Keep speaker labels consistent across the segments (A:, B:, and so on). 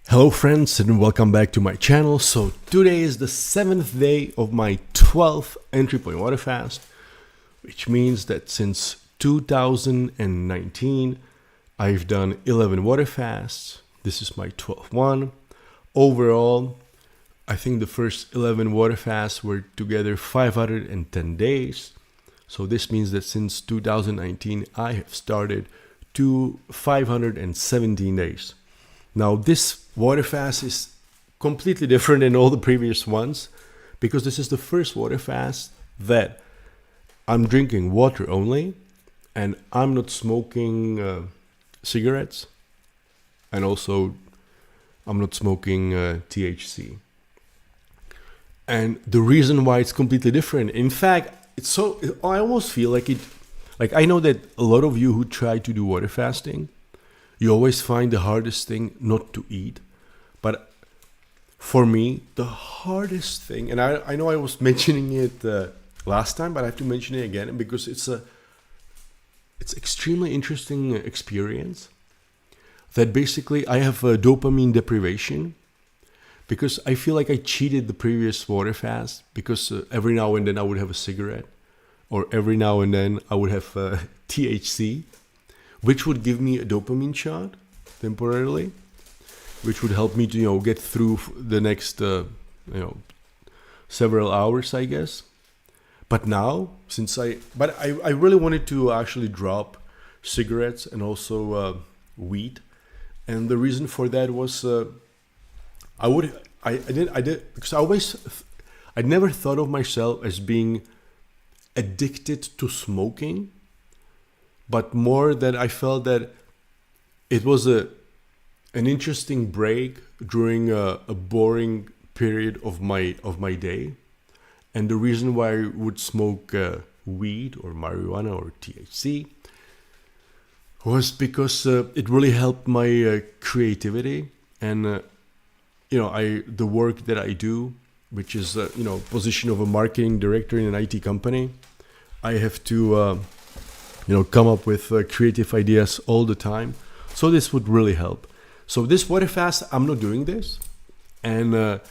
A: Hello friends and welcome back to my channel. So today is the 7th day of my 12th entry point water fast, which means that since 2019 I've done 11 water fasts. This is my 12th one. Overall, I think the first 11 water fasts were together 510 days. So this means that since 2019 I have started to 517 days. Now this water fast is completely different than all the previous ones because this is the first water fast that I'm drinking water only and I'm not smoking cigarettes, and also I'm not smoking THC. And the reason why it's completely different, in fact, I almost feel like I know that a lot of you who try to do water fasting, you always find the hardest thing not to eat. But for me, the hardest thing, and I know I was mentioning it last time, but I have to mention it again because it's extremely interesting experience. That basically I have a dopamine deprivation because I feel like I cheated the previous water fast because every now and then I would have a cigarette, or every now and then I would have THC, which would give me a dopamine shot temporarily, which would help me to get through the next several hours, I guess. But now, I really wanted to actually drop cigarettes and also weed, and the reason for that was I never thought of myself as being addicted to smoking, but more that I felt that it was an interesting break during a boring period of my day. And the reason why I would smoke weed or marijuana or THC was because it really helped my creativity and the work that I do, which is position of a marketing director in an IT company. I have to come up with creative ideas all the time. So this would really help. So this water fast, I'm not doing this. And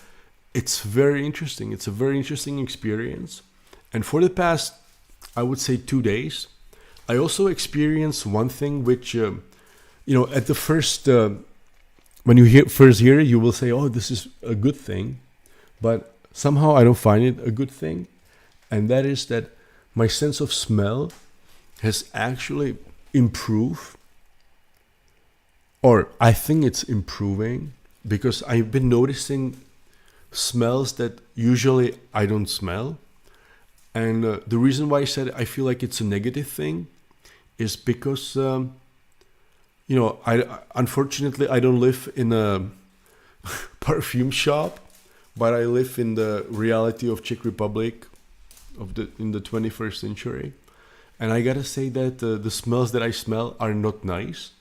A: it's very interesting. It's a very interesting experience. And for the past, I would say 2 days, I also experienced one thing which, at the first, when you first hear it, you will say, oh, this is a good thing. But somehow I don't find it a good thing. And that is that my sense of smell has actually improved, or I think it's improving, because I've been noticing smells that usually I don't smell. And the reason why I said I feel like it's a negative thing is because unfortunately I don't live in a perfume shop, but I live in the reality of Czech Republic in the 21st century. And I gotta say that the smells that I smell are not nice,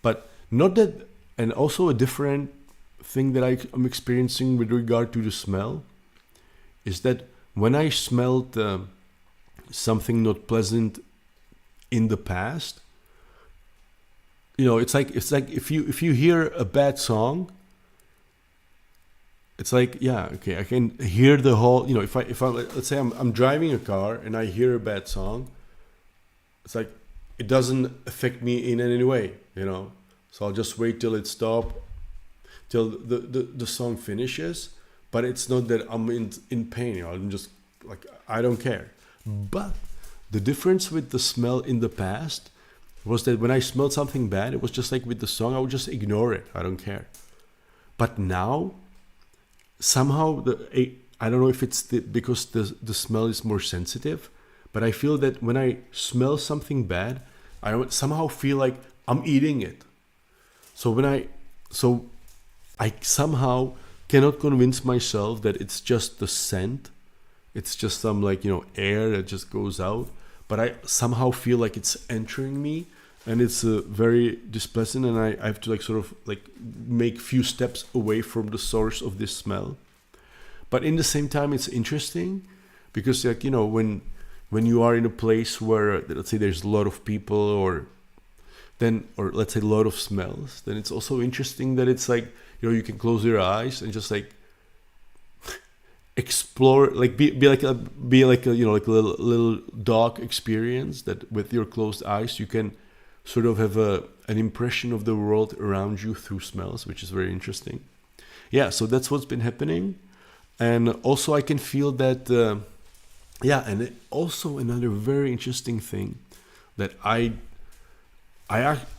A: but not that. And also a different thing that I'm experiencing with regard to the smell is that when I smelled something not pleasant in the past, it's like if you hear a bad song, it's like, yeah, okay, I can hear the whole. If I let's say I'm driving a car and I hear a bad song. It's like it doesn't affect me in any way, So I'll just wait till it stops, till the song finishes. But it's not that I'm in pain. I'm just like, I don't care. But the difference with the smell in the past was that when I smelled something bad, it was just like with the song, I would just ignore it. I don't care. But now, somehow, I don't know if it's because the smell is more sensitive, but I feel that when I smell something bad, I somehow feel like I'm eating it. So I somehow cannot convince myself that it's just the scent. It's just some air that just goes out. But I somehow feel like it's entering me, and it's very displeasant, and I have to make few steps away from the source of this smell. But in the same time, it's interesting because when you are in a place where, let's say, there's a lot of people, or then, or let's say a lot of smells, then it's also interesting that it's like, you can close your eyes and just like explore, like be like a like a little dog experience, that with your closed eyes you can sort of have an impression of the world around you through smells, which is very interesting. Yeah, so that's what's been happening. And also I can feel that and also another very interesting thing that I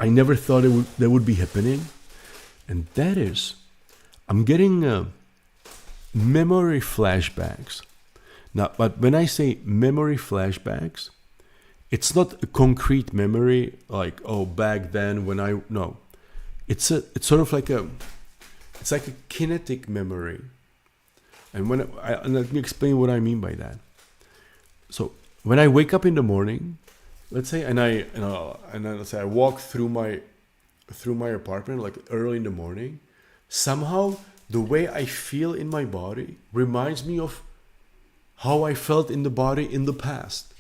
A: never thought that would be happening, and that is I'm getting memory flashbacks. Now, but when I say memory flashbacks, it's not a concrete memory like, oh, back then when no. It's sort of like it's like a kinetic memory. And and let me explain what I mean by that. So when I wake up in the morning, let's say, and let's say I walk through my apartment like early in the morning, somehow the way I feel in my body reminds me of how I felt in the body in the past.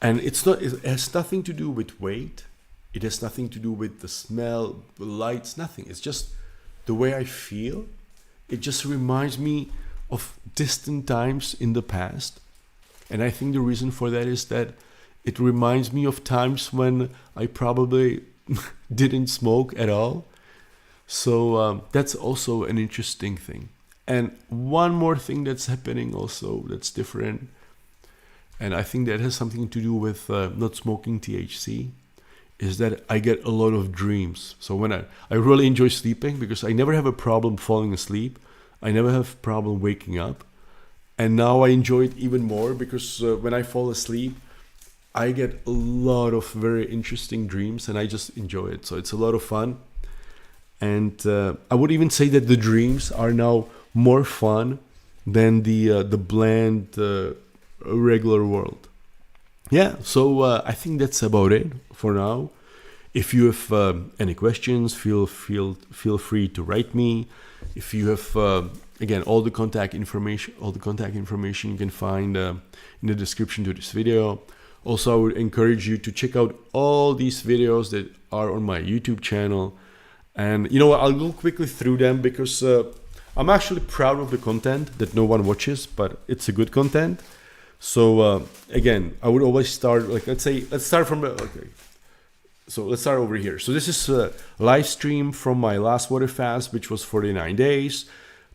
A: And it has nothing to do with weight. It has nothing to do with the smell, the lights, nothing. It's just the way I feel. It just reminds me of distant times in the past. And I think the reason for that is that it reminds me of times when I probably didn't smoke at all. So that's also an interesting thing. And one more thing that's happening also that's different, and I think that has something to do with not smoking THC, is that I get a lot of dreams. So when I really enjoy sleeping, because I never have a problem falling asleep. I never have a problem waking up. And now I enjoy it even more because when I fall asleep, I get a lot of very interesting dreams and I just enjoy it. So it's a lot of fun. And I would even say that the dreams are now more fun than the bland regular world. Yeah, so I think that's about it for now. If you have any questions, feel free to write me. If you have again, all the contact information you can find in the description to this video. Also, I would encourage you to check out all these videos that are on my YouTube channel. And you know what, I'll go quickly through them because I'm actually proud of the content that no one watches, but it's a good content. So again, I would always start, like, let's start from, okay. So let's start over here. So this is a live stream from my last water fast, which was 49 days.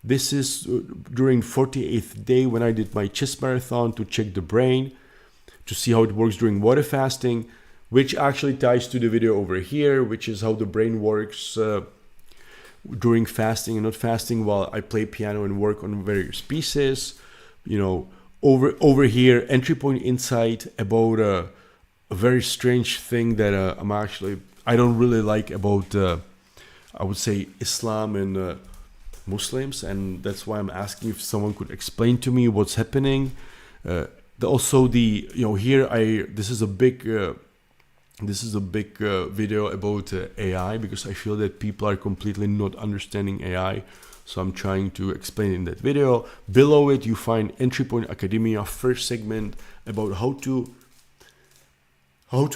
A: This is during 48th day when I did my chest marathon to check the brain, to see how it works during water fasting, which actually ties to the video over here, which is how the brain works during fasting and not fasting while I play piano and work on various pieces. You know, over here, entry point insight about a very strange thing that I don't really like about, I would say, Islam and Muslims, and that's why I'm asking if someone could explain to me what's happening. Also, this is a big video about AI, because I feel that people are completely not understanding AI. So I'm trying to explain in that video. Below it, you find Entry Point Academia, first segment about how to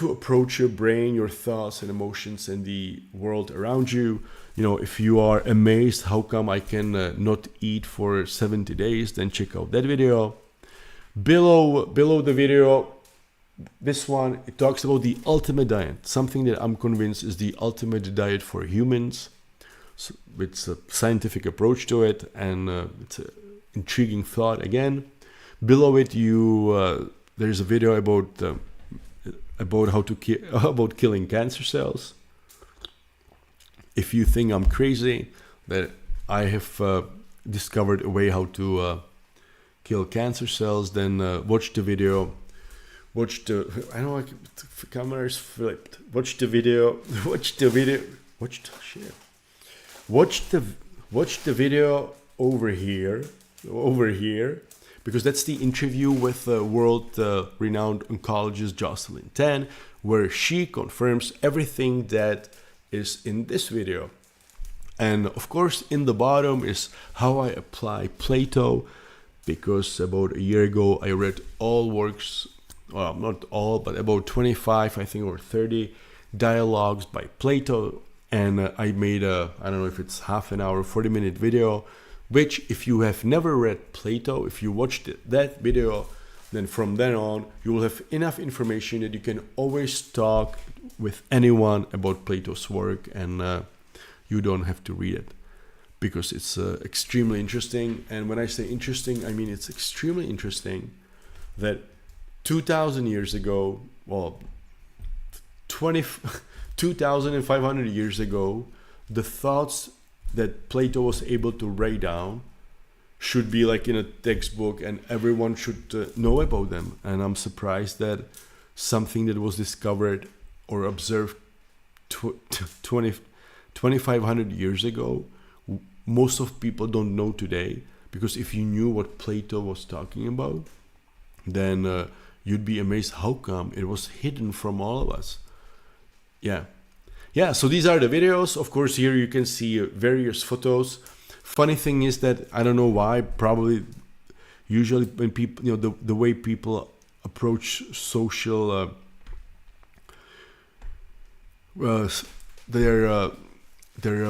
A: approach your brain, your thoughts and emotions and the world around you. You know, if you are amazed how come I can not eat for 70 days, then check out that video. Below the video, this one, it talks about the ultimate diet, something that I'm convinced is the ultimate diet for humans. So it's a scientific approach to it, and it's an intriguing thought again. Below it, there's a video about killing cancer cells. If you think I'm crazy that I have discovered a way how to kill cancer cells, then watch the video. Watch the camera is flipped. Watch the video over here, because that's the interview with world renowned oncologist Jocelyn Tan, where she confirms everything that is in this video. And of course, in the bottom is how I apply Plato, because about a year ago I read all works well, not all, but about 25, I think, or 30 dialogues by Plato. And I made a, I don't know if it's half an hour, 40-minute video, which if you have never read Plato, if you watched that video, then from then on, you will have enough information that you can always talk with anyone about Plato's work, and you don't have to read it because it's extremely interesting. And when I say interesting, I mean it's extremely interesting that 2,000 years ago, well, 2,500 years ago, the thoughts that Plato was able to write down should be like in a textbook and everyone should know about them. And I'm surprised that something that was discovered or observed 2,500 years ago, most of people don't know today. Because if you knew what Plato was talking about, then you'd be amazed how come it was hidden from all of us. Yeah, so these are the videos. Of course, here you can see various photos. Funny thing is that I don't know why, probably usually when people, you know, the way people approach social their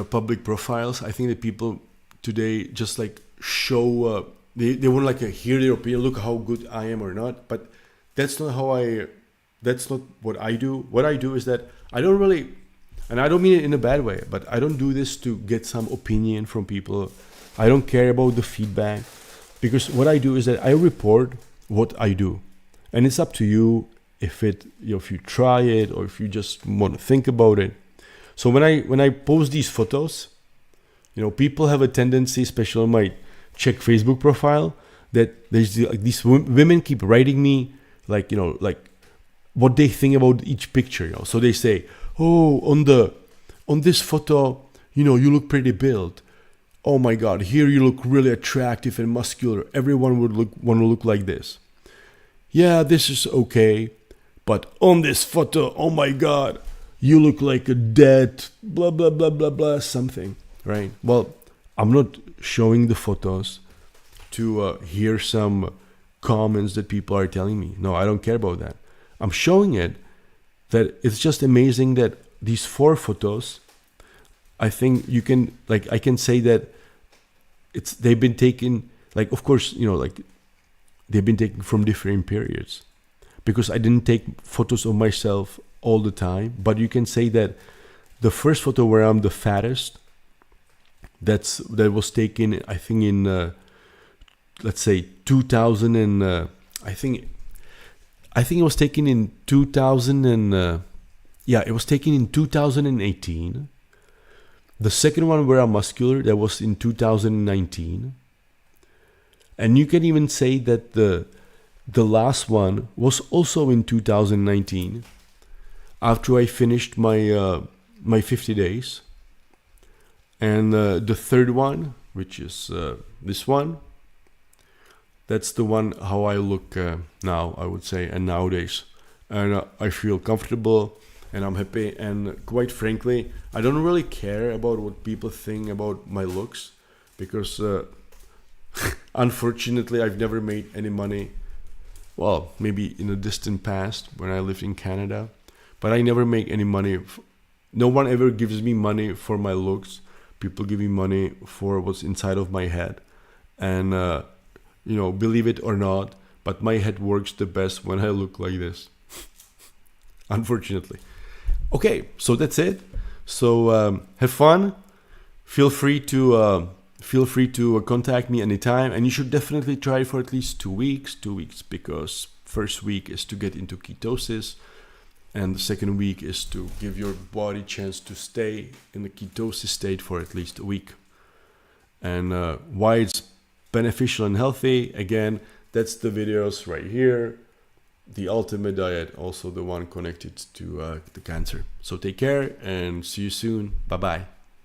A: public profiles, I think that people today just like show they want like hear their opinion, look how good I am or not. But that's not that's not what I do. What I do is that I don't really, and I don't mean it in a bad way, but I don't do this to get some opinion from people. I don't care about the feedback, because what I do is that I report what I do, and it's up to you if it, you know, if you try it or if you just want to think about it. So when I post these photos, you know, people have a tendency, especially on my Czech Facebook profile, that there's like these women keep writing me like, you know, like what they think about each picture, you know. So they say, oh, on this photo, you know, you look pretty built. Oh my God, here you look really attractive and muscular. Everyone would want to look like this. Yeah, this is okay, but on this photo, oh my God, you look like a dead blah blah blah blah blah something, right? Well, I'm not showing the photos to hear some comments that people are telling me. No, I don't care about that. I'm showing it that it's just amazing that these 4 photos, I think you can, like, I can say that they've been taken, like, of course, you know, like they've been taken from different periods, because I didn't take photos of myself all the time. But you can say that the first photo where I'm the fattest, that was taken, I think in let's say 2000, and I think it was taken in 2000, and yeah, it was taken in 2018. The second one where I'm muscular, that was in 2019. And you can even say that the last one was also in 2019, after I finished my 50 days. And the third one, which is this one, that's the one how I look now, I would say, and nowadays. And I feel comfortable and I'm happy. And quite frankly, I don't really care about what people think about my looks, because unfortunately, I've never made any money. Well, maybe in the distant past when I lived in Canada, but I never make any money. No one ever gives me money for my looks. People give me money for what's inside of my head. And, you know, believe it or not, but my head works the best when I look like this. Unfortunately. Okay, so that's it. So have fun. Feel free to contact me anytime, and you should definitely try for at least 2 weeks. 2 weeks, because first week is to get into ketosis, and the second week is to give your body chance to stay in the ketosis state for at least a week. And why it's beneficial and healthy, again, that's the videos right here. The ultimate diet, also the one connected to the cancer. So take care and see you soon. Bye bye.